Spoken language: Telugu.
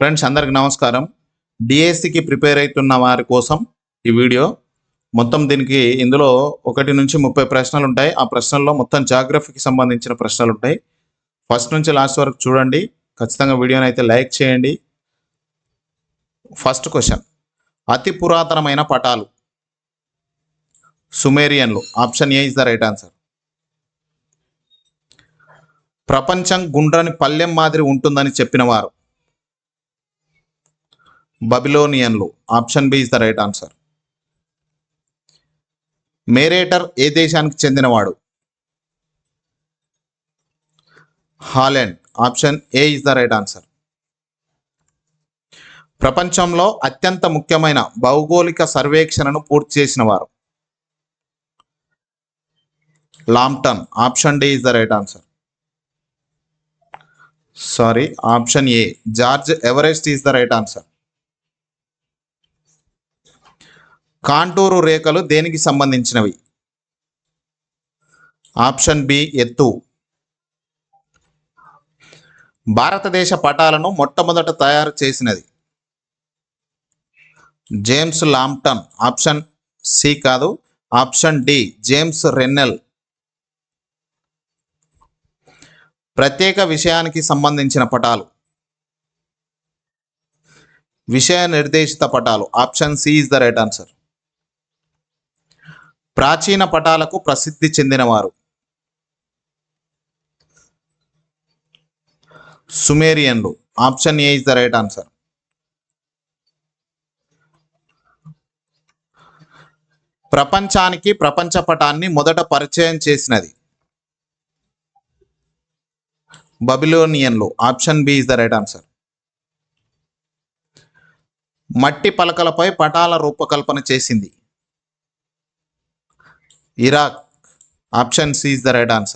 ఫ్రెండ్స్ అందరికి నమస్కారం. డిఎస్సికి ప్రిపేర్ అవుతున్న వారి కోసం ఈ వీడియో మొత్తం ఇందులో 1 నుంచి 30 ప్రశ్నలు ఉంటాయి. ఆ ప్రశ్నల్లో మొత్తం జాగ్రఫీకి సంబంధించిన ప్రశ్నలు ఉంటాయి. ఫస్ట్ నుంచి లాస్ట్ వరకు చూడండి. ఖచ్చితంగా వీడియోని అయితే లైక్ చేయండి. ఫస్ట్ క్వశ్చన్, అతి పురాతనమైన పటాలు సుమేరియన్లు. Option A is the right answer. ప్రపంచం గుండ్రని పల్లెం మాదిరి ఉంటుందని చెప్పిన వారు బబిలోనియన్లు. Option B is the right answer. మేరేటర్ ఏ దేశానికి చెందినవాడు? Holland. Option A is the right answer. ప్రపంచంలో అత్యంత ముఖ్యమైన భౌగోళిక సర్వేక్షణను పూర్తి చేసిన వారు Lambton. Option D is the right answer. Option A George Everest is the right answer. Contour రేఖలు దేనికి సంబంధించినవి? ఆప్షన్ బి ఎత్తు. భారతదేశ పటాలను మొట్టమొదట తయారు చేసినది జేమ్స్ లాంప్టన్. ఆప్షన్ సి కాదు, ఆప్షన్ డి జేమ్స్ రెన్నెల్. ప్రత్యేక విషయానికి సంబంధించిన పటాలు విషయ నిర్దేశిత పటాలు. Option C is the right answer. ప్రాచీన పటాలకు ప్రసిద్ధి చెందినవారు సుమేరియన్లు. Option A is the right answer. ప్రపంచానికి ప్రపంచ పటాన్ని మొదట పరిచయం చేసినది బబిలోనియన్లు. Option B is the right answer. మట్టి పలకలపై పటాల రూపకల్పన చేసింది Iraq. Option C is the right answer.